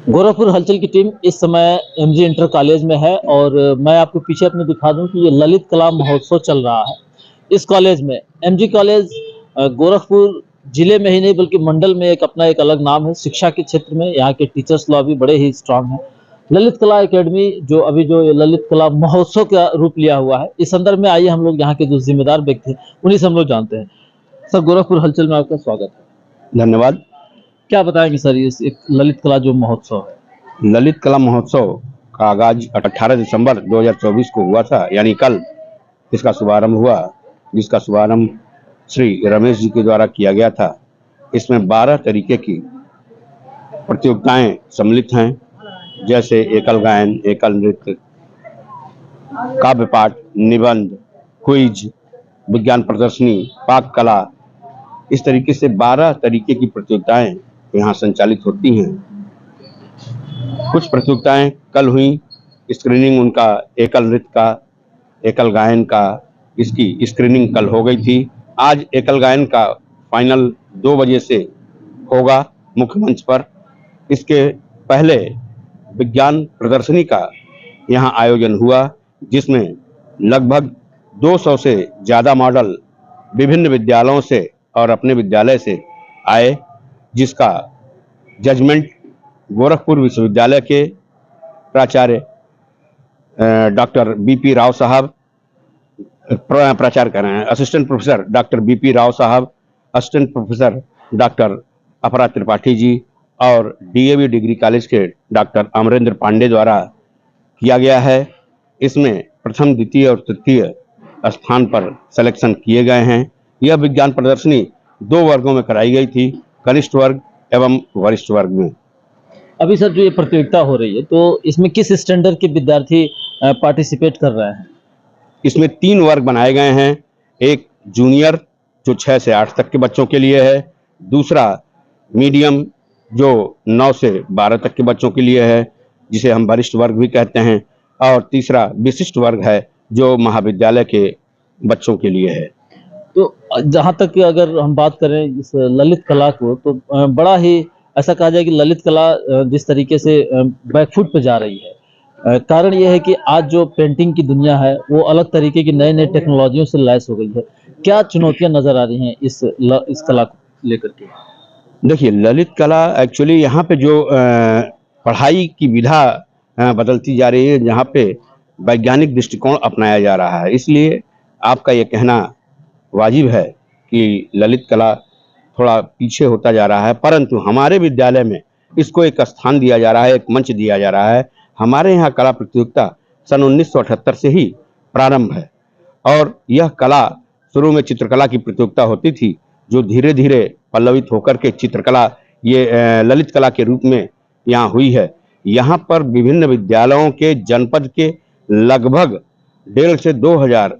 गोरखपुर हलचल की टीम इस समय एमजी इंटर कॉलेज में है और मैं आपको पीछे अपने दिखा दूं कि ये ललित कला महोत्सव चल रहा है। इस कॉलेज में एमजी कॉलेज गोरखपुर जिले में ही नहीं बल्कि मंडल में एक अपना एक अलग नाम है। शिक्षा के क्षेत्र में यहाँ के टीचर्स लॉ भी बड़े ही स्ट्रांग हैं। ललित कला एकेडमी जो ये ललित कला महोत्सव का रूप लिया हुआ है, इस संदर्भ में आइए हम लोग यहाँ के जो जिम्मेदार व्यक्ति हैं उन्हीं से हम लोग जानते हैं। सर, गोरखपुर हलचल में आपका स्वागत है। धन्यवाद। क्या बताएंगे सर, इस एक ललित कला जो महोत्सव है? ललित कला महोत्सव का आगाज 18 दिसंबर 2024 को हुआ था, यानी कल इसका शुभारंभ हुआ, जिसका शुभारंभ श्री रमेश जी के द्वारा किया गया था। इसमें 12 तरीके की प्रतियोगिताएं सम्मिलित हैं, जैसे एकल गायन, एकल नृत्य, काव्य पाठ, निबंध, क्विज, विज्ञान प्रदर्शनी, पाक कला। इस तरीके से 12 तरीके की प्रतियोगिताएं यहाँ संचालित होती हैं। कुछ प्रतियोगिताएं कल हुई, स्क्रीनिंग उनका एकल नृत्य का, एकल गायन का, इसकी स्क्रीनिंग कल हो गई थी। आज एकल गायन का फाइनल 2 बजे से होगा मुख्य मंच पर। इसके पहले विज्ञान प्रदर्शनी का यहाँ आयोजन हुआ, जिसमें लगभग 200 से ज़्यादा मॉडल विभिन्न विद्यालयों से और अपने विद्यालय से आए, जिसका जजमेंट गोरखपुर विश्वविद्यालय के प्राचार्य डॉक्टर बीपी राव साहब प्रचार कर रहे हैं। Assistant professor doctor BP Rao साहब, असिस्टेंट प्रोफेसर डॉक्टर अपरा त्रिपाठी जी और डीएवी डिग्री कॉलेज के डॉक्टर अमरेंद्र पांडे द्वारा किया गया है। इसमें प्रथम, द्वितीय और तृतीय स्थान पर सिलेक्शन किए गए हैं। यह विज्ञान प्रदर्शनी 2 वर्गों में कराई गई थी, कनिष्ठ वर्ग एवं वरिष्ठ वर्ग में। अभी सर, जो ये प्रतियोगिता हो रही है तो इसमें किस स्टैंडर्ड के विद्यार्थी पार्टिसिपेट कर रहे हैं? इसमें 3 वर्ग बनाए गए हैं। एक जूनियर जो 6 से 8 तक के बच्चों के लिए है, दूसरा मीडियम जो 9 से 12 तक के बच्चों के लिए है, जिसे हम वरिष्ठ वर्ग भी कहते हैं, और तीसरा विशिष्ट वर्ग है जो महाविद्यालय के बच्चों के लिए है। तो जहाँ तक कि अगर हम बात करें इस ललित कला को, तो बड़ा ही ऐसा कहा जाए कि ललित कला जिस तरीके से बैकफुट पे जा रही है, कारण यह है कि आज जो पेंटिंग की दुनिया है वो अलग तरीके की नए नए टेक्नोलॉजियों से लैस हो गई है। क्या चुनौतियां नजर आ रही हैं इस कला को लेकर के? देखिए, ललित कला एक्चुअली यहाँ पे जो पढ़ाई की विधा बदलती जा रही है, जहाँ पे वैज्ञानिक दृष्टिकोण अपनाया जा रहा है, इसलिए आपका ये कहना वाजिब है कि ललित कला थोड़ा पीछे होता जा रहा है, परंतु हमारे विद्यालय में इसको एक स्थान दिया जा रहा है, एक मंच दिया जा रहा है। हमारे यहाँ कला प्रतियोगिता सन 1978 से ही प्रारंभ है और यह कला शुरू में चित्रकला की प्रतियोगिता होती थी, जो धीरे धीरे पल्लवित होकर के चित्रकला ये ललित कला के रूप में यहाँ हुई है। यहाँ पर विभिन्न विद्यालयों के जनपद के लगभग 1,500 से 2,000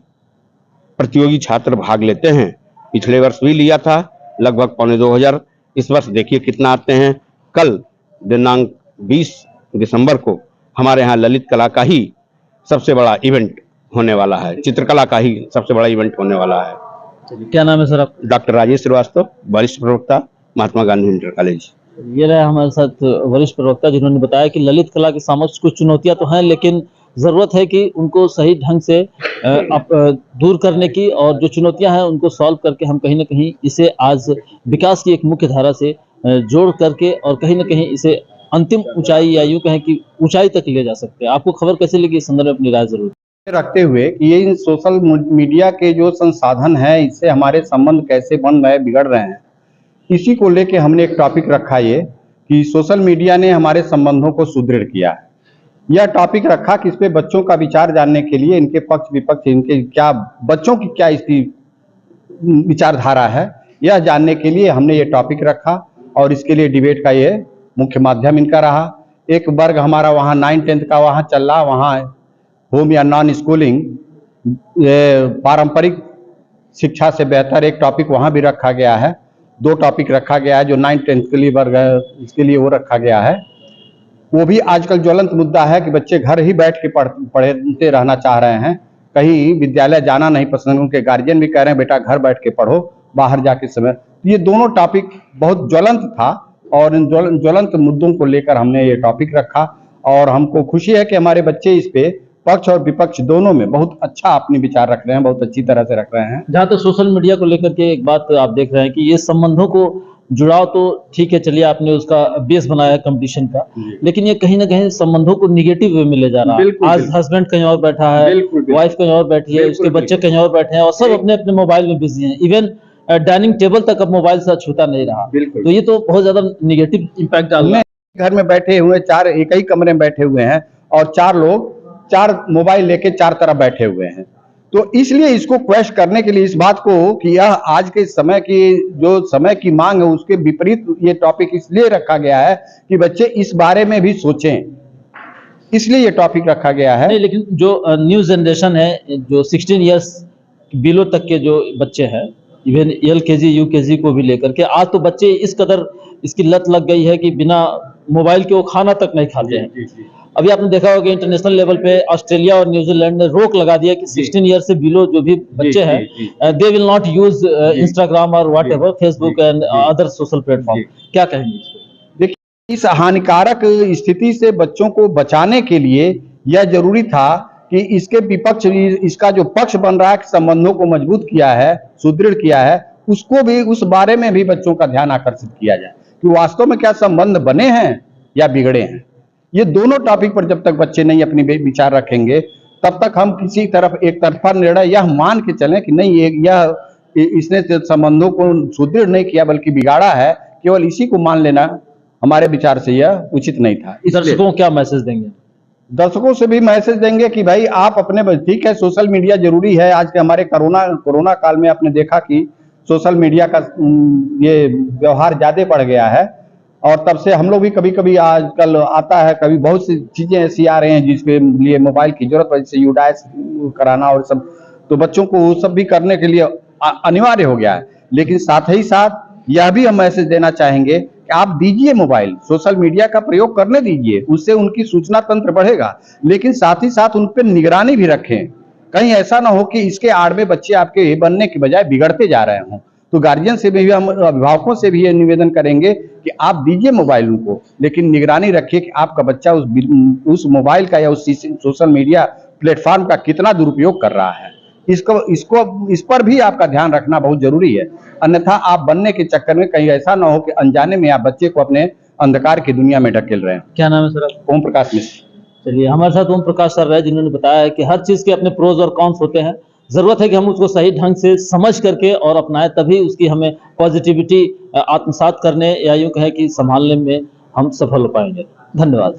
प्रतियोगी छात्र भाग लेते हैं। पिछले वर्ष भी लिया था लगभग 2,500। इस वर्ष देखिए कितना आते हैं। कल दिनांक 20 दिसंबर को हमारे यहाँ ललित कला का ही सबसे बड़ा इवेंट होने वाला है, चित्रकला का ही सबसे बड़ा इवेंट होने वाला है। क्या नाम है सर आप? डॉक्टर राजेश श्रीवास्तव, वरिष्ठ प्रवक्ता, महात्मा गांधी इंटर कॉलेज। ये रहे हमारे साथ वरिष्ठ प्रवक्ता, जिन्होंने बताया कि ललित कला के समक्ष कुछ चुनौतियां तो हैं, लेकिन जरूरत है कि उनको सही ढंग से दूर करने की, और जो चुनौतियां हैं उनको सॉल्व करके हम कहीं ना कहीं इसे आज विकास की एक मुख्य धारा से जोड़ करके और कहीं ना कहीं इसे अंतिम ऊंचाई या यूं कहें कि ऊंचाई तक ले जा सकते हैं। आपको खबर कैसे लगी, इस संदर्भ में अपनी राय जरूर रखते हुए कि ये इन सोशल मीडिया के जो संसाधन है, इससे हमारे संबंध कैसे बन रहे, बिगड़ रहे हैं, इसी को लेके हमने एक टॉपिक रखा ये कि सोशल मीडिया ने हमारे संबंधों को सुदृढ़ किया है। यह टॉपिक रखा कि इस पे बच्चों का विचार जानने के लिए, इनके पक्ष विपक्ष, इनके क्या बच्चों की क्या इसकी विचारधारा है, यह जानने के लिए हमने ये टॉपिक रखा और इसके लिए डिबेट का ये मुख्य माध्यम इनका रहा। एक वर्ग हमारा वहाँ 9-10 का वहाँ चल रहा, वहाँ होम या नॉन स्कूलिंग पारंपरिक शिक्षा से बेहतर एक टॉपिक वहाँ भी रखा गया है। 2 टॉपिक रखा गया है जो 9-10 के लिए वर्ग है, इसके लिए वो रखा गया है। वो भी आजकल ज्वलंत मुद्दा है कि बच्चे घर ही बैठ के पढ़ते रहना चाह रहे हैं, कहीं विद्यालय जाना नहीं पसंद। उनके गार्जियन भी कह रहे हैं बेटा घर बैठ के पढ़ो, बाहर जाके समय। ये दोनों टॉपिक बहुत ज्वलंत था, और इन ज्वलंत मुद्दों को लेकर हमने ये टॉपिक रखा और हमको खुशी है कि हमारे बच्चे इस पे पक्ष और विपक्ष दोनों में बहुत अच्छा अपने विचार रख रहे हैं, बहुत अच्छी तरह से रख रहे हैं। जहाँ तक सोशल मीडिया को लेकर के एक बात आप देख रहे हैं कि ये संबंधों को जुड़ाव तो ठीक है, चलिए आपने उसका बेस बनाया कंपटीशन का, लेकिन ये कहीं ना कहीं संबंधों को निगेटिव वे में ले जा रहा है। आज हस्बैंड कहीं और बैठा है, वाइफ कहीं और बैठी है, उसके बच्चे कहीं और बैठे हैं और सब अपने अपने मोबाइल में बिजी हैं। इवन डाइनिंग टेबल तक अब मोबाइल से छूता नहीं रहा। तो ये तो बहुत ज्यादा निगेटिव इम्पैक्ट डाल रहा है। घर में बैठे हुए चार एक ही कमरे में बैठे हुए हैं और चार लोग चार मोबाइल लेके चार तरफ बैठे हुए हैं। तो इसलिए इसको क्वेश्चन करने के लिए इस बात को कि यह आज के समय की जो समय की मांग है उसके विपरीत ये टॉपिक इसलिए रखा गया है कि बच्चे इस बारे में भी सोचें, इसलिए ये टॉपिक रखा गया है। नहीं, लेकिन जो न्यू जनरेशन है, जो 16 इयर्स बिलो तक के जो बच्चे हैं, इवन LKG UKG को भी लेकर के आज तो बच्चे इस कदर इसकी लत लग गई है कि बिना मोबाइल के वो खाना तक नहीं खाते हैं। अभी आपने देखा होगा इंटरनेशनल लेवल पे ऑस्ट्रेलिया और न्यूजीलैंड ने रोक लगा दिया कि 16 ईयर से बिलो जो भी बच्चे हैं they will not use Instagram और whatever Facebook and other social platform. क्या कहेंगे इस पे? देखिए, इस हानिकारक स्थिति से बच्चों को बचाने के लिए यह जरूरी था कि इसके विपक्ष इसका जो पक्ष बन रहा है कि संबंधों को मजबूत किया है, सुदृढ़ किया है, उसको भी उस बारे में भी बच्चों का ध्यान आकर्षित किया जाए कि वास्तव में क्या संबंध बने हैं या बिगड़े हैं। ये दोनों टॉपिक पर जब तक बच्चे नहीं अपनी विचार रखेंगे तब तक हम किसी तरफ एक तरफा निर्णय यह मान के चलें कि नहीं यह इसने संबंधों को सुदृढ़ नहीं किया बल्कि बिगाड़ा है, केवल इसी को मान लेना हमारे विचार से यह उचित नहीं था। दर्शकों को क्या मैसेज देंगे? दर्शकों से भी मैसेज देंगे कि भाई आप अपने, ठीक है सोशल मीडिया जरूरी है। आज के हमारे कोरोना काल में आपने देखा कि सोशल मीडिया का ये व्यवहार ज्यादा बढ़ गया है और तब से हम लोग भी कभी कभी आजकल आता है, कभी बहुत सी चीजें ऐसी आ रहे हैं जिसके लिए मोबाइल की जरूरत है, जैसे यूडाइस कराना और सब, तो बच्चों को वो सब भी करने के लिए अनिवार्य हो गया है। लेकिन साथ ही साथ यह भी हम मैसेज देना चाहेंगे कि आप दीजिए मोबाइल, सोशल मीडिया का प्रयोग करने दीजिए, उससे उनकी सूचना तंत्र बढ़ेगा, लेकिन साथ ही साथ उन पर निगरानी भी रखें। कहीं ऐसा ना हो कि इसके आड़ में बच्चे आपके बनने के बजाय बिगड़ते जा रहे हों। तो गार्जियन से भी हम, अभिभावकों से भी ये निवेदन करेंगे कि आप दीजिए मोबाइल उनको, लेकिन निगरानी रखिए कि आपका बच्चा उस मोबाइल का या उस सोशल मीडिया प्लेटफॉर्म का कितना दुरुपयोग कर रहा है। इस पर भी आपका ध्यान रखना बहुत जरूरी है, अन्यथा आप बनने के चक्कर में कहीं ऐसा ना हो कि अनजाने में आप बच्चे को अपने अंधकार की दुनिया में ढकेल रहे हैं। क्या नाम है सर आपका? ओम प्रकाश मिश्र। चलिए, हमारे साथ ओम प्रकाश सर रहे जिन्होंने बताया है कि हर चीज के अपने प्रोज और कॉन्स होते हैं। जरूरत है कि हम उसको सही ढंग से समझ करके और अपनाएं, तभी उसकी हमें पॉजिटिविटी आत्मसात करने या यूं कहें कि संभालने में हम सफल हो पाएंगे। धन्यवाद।